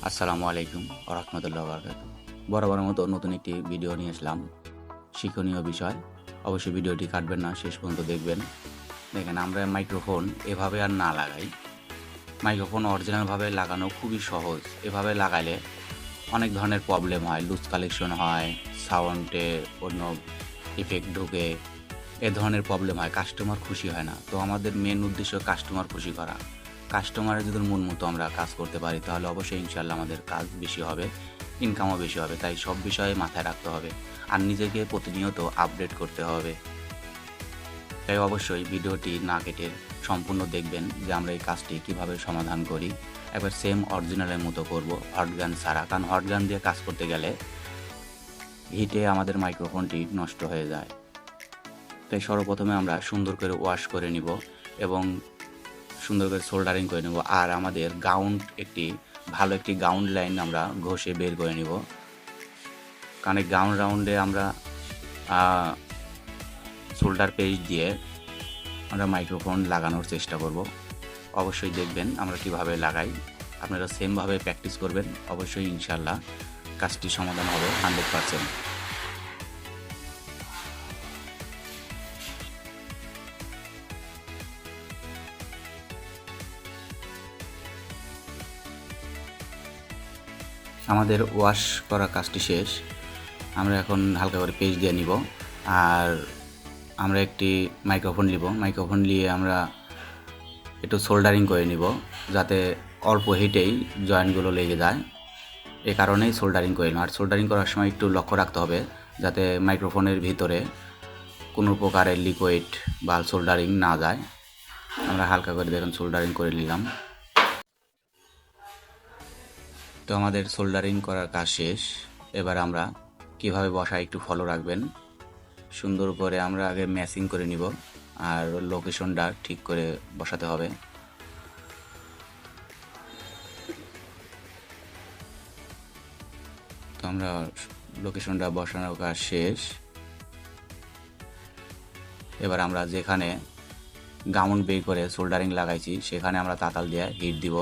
আসসালামু আলাইকুম রহমতুল্লাহ বরকাত। বরাবরের মতো নতুন একটি ভিডিও নিয়ে আসলাম, শিক্ষণীয় বিষয়। অবশ্যই ভিডিওটি কাটবেন না, শেষ পর্যন্ত দেখবেন। দেখেন, আমরা মাইক্রোফোন এভাবে আর না লাগাই। মাইক্রোফোন অরিজিনালভাবে লাগানো খুবই সহজ। এভাবে লাগালে অনেক ধরনের প্রবলেম হয়, লুজ কালেকশন হয়, সাউন্ডে অন্য ইফেক্ট ঢুকে, এ ধরনের প্রবলেম হয়, কাস্টমার খুশি হয় না। তো আমাদের মেন উদ্দেশ্য কাস্টমার খুশি করা। কাস্টমারের যদি মন মতো আমরা কাজ করতে পারি তাহলে অবশ্যই ইনশাল্লাহ আমাদের কাজ বেশি হবে, ইনকামও বেশি হবে। তাই সব বিষয়ে মাথায় রাখতে হবে আর নিজেকে প্রতিনিয়ত আপডেট করতে হবে। তাই অবশ্যই ভিডিওটি না কেটে সম্পূর্ণ দেখবেন যে আমরা এই কাজটি কিভাবে সমাধান করি। একবার সেম অরিজিনালের মতো করব, হটগান ছাড়া। কারণ হটগান দিয়ে কাজ করতে গেলে হিটে আমাদের মাইক্রোফোনটি নষ্ট হয়ে যায়। তাই সর্বপ্রথমে আমরা সুন্দর করে ওয়াশ করে নিব এবং সুন্দর করে সোল্ডারিং করে নেব। আর আমাদের ভালো একটি গাউন্ড লাইন আমরা ঘষে বের করে নিব। কারণ এই গাউন্ড রাউন্ডে আমরা সোল্ডার পেস্ট দিয়ে আমরা মাইক্রোফোন লাগানোর চেষ্টা করব। অবশ্যই দেখবেন আমরা কিভাবে লাগাই। আপনারা সেমভাবে প্র্যাকটিস করবেন, অবশ্যই ইনশাল্লাহ কাজটি সমাধান হবে 100%। আমাদের ওয়াশ করা কাজটি শেষ। আমরা এখন হালকা করে পেস্ট দিয়ে নিব। আর আমরা একটি মাইক্রোফোন নিব। মাইক্রোফোন নিয়ে আমরা একটু সোল্ডারিং করে নিব, যাতে অল্প হিটেই জয়েন্টগুলো লেগে যায়। এই কারণেই সোল্ডারিং করে নিব। আর সোল্ডারিং করার সময় একটু লক্ষ্য রাখতে হবে যাতে মাইক্রোফোনের ভিতরে কোনো প্রকারের লিকুইড বা সোল্ডারিং না যায়। আমরা হালকা করে দেখুন সোল্ডারিং করে নিলাম। তো আমাদের সোল্ডারিং করার কাজ শেষ। এবার আমরা কিভাবে বসাই একটু ফলো রাখবেন। সুন্দর করে আমরা আগে ম্যাচিং করে নিব আর লোকেশনটা ঠিক করে বসাতে হবে। তো আমরা লোকেশনটা বসানোর কাজ শেষ। এবার আমরা যেখানে গাউন বের করে সোল্ডারিং লাগাইছি সেখানে আমরা তাতাল দিয়ে হিট দিব।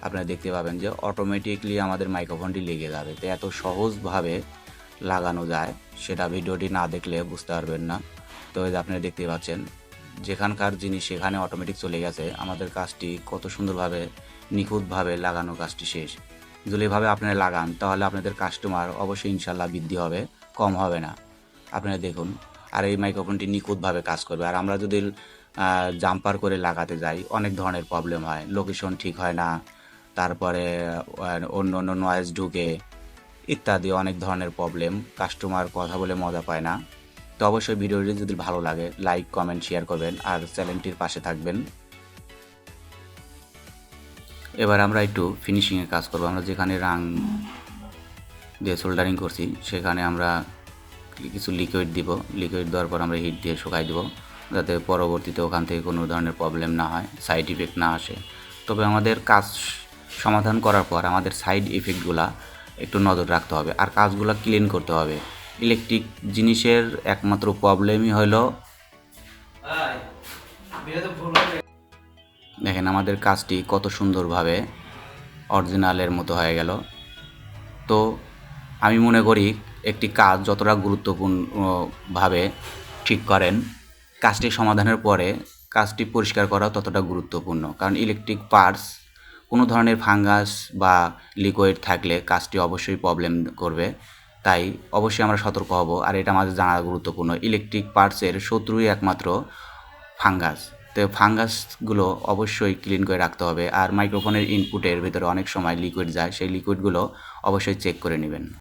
আপনারা দেখতে পাবেন যে অটোমেটিকলি আমাদের মাইক্রোফোনটি লেগে যাবে। তো এত সহজভাবে লাগানো যায় সেটা ভিডিওটি না দেখলে বুঝতে পারবেন না। তো আপনারা দেখতে পাচ্ছেন যেখানকার জিনিস সেখানে অটোমেটিক চলে গেছে। আমাদের কাজটি কত সুন্দরভাবে নিখুঁতভাবে লাগানো কাজটি শেষ। যদি এভাবে আপনারা লাগান তাহলে আপনাদের কাস্টমার অবশ্যই ইনশাল্লাহ বৃদ্ধি হবে, কম হবে না। আপনারা দেখুন, আর এই মাইক্রোফোনটি নিখুঁতভাবে কাজ করবে। আর আমরা যদি জাম্পার করে লাগাতে যাই অনেক ধরনের প্রবলেম হয়, লোকেশন ঠিক হয় না, তারপরে অন্য অন্য নয়েজ ঢুকে ইত্যাদি অনেক ধরনের প্রবলেম, কাস্টমার কথা বলে মজা পায় না। তো অবশ্যই ভিডিওটি যদি ভালো লাগে লাইক কমেন্ট শেয়ার করবেন আর চ্যানেলটির পাশে থাকবেন। এবার আমরা একটু ফিনিশিংয়ের কাজ করব। আমরা যেখানে রাং দিয়ে সোল্ডারিং করছি সেখানে আমরা কিছু লিকুইড দিব। লিকুইড দেওয়ার পর আমরা হিট দিয়ে শুকাই দেব, যাতে পরবর্তীতে ওখান থেকে কোনো ধরনের প্রবলেম না হয়, সাইড ইফেক্ট না আসে। তবে আমাদের কাজ সমাধান করার পর আমাদের সাইড ইফেক্টগুলো একটু নজর রাখতে হবে আর কাজগুলো ক্লিন করতে হবে। ইলেকট্রিক জিনিসের একমাত্র প্রবলেমই হলো, দেখেন আমাদের কাজটি কত সুন্দরভাবে অরিজিনালের মতো হয়ে গেল। তো আমি মনে করি একটি কাজ যতটা গুরুত্বপূর্ণভাবে ঠিক করেন, কাজটি সমাধানের পরে কাজটি পরিষ্কার করা ততটা গুরুত্বপূর্ণ। কারণ ইলেকট্রিক পার্টস কোনো ধরনের ফাঙ্গাস বা লিকুইড থাকলে কাজটি অবশ্যই প্রবলেম করবে। তাই অবশ্যই আমরা সতর্ক হব। আর এটা আমাদের জানা গুরুত্বপূর্ণ, ইলেকট্রিক পার্টসের শত্রুই একমাত্র ফাঙ্গাস। তো ফাঙ্গাসগুলো অবশ্যই ক্লিন করে রাখতে হবে। আর মাইক্রোফোনের ইনপুটের ভিতরে অনেক সময় লিকুইড যায়, সেই লিকুইডগুলো অবশ্যই চেক করে নেবেন।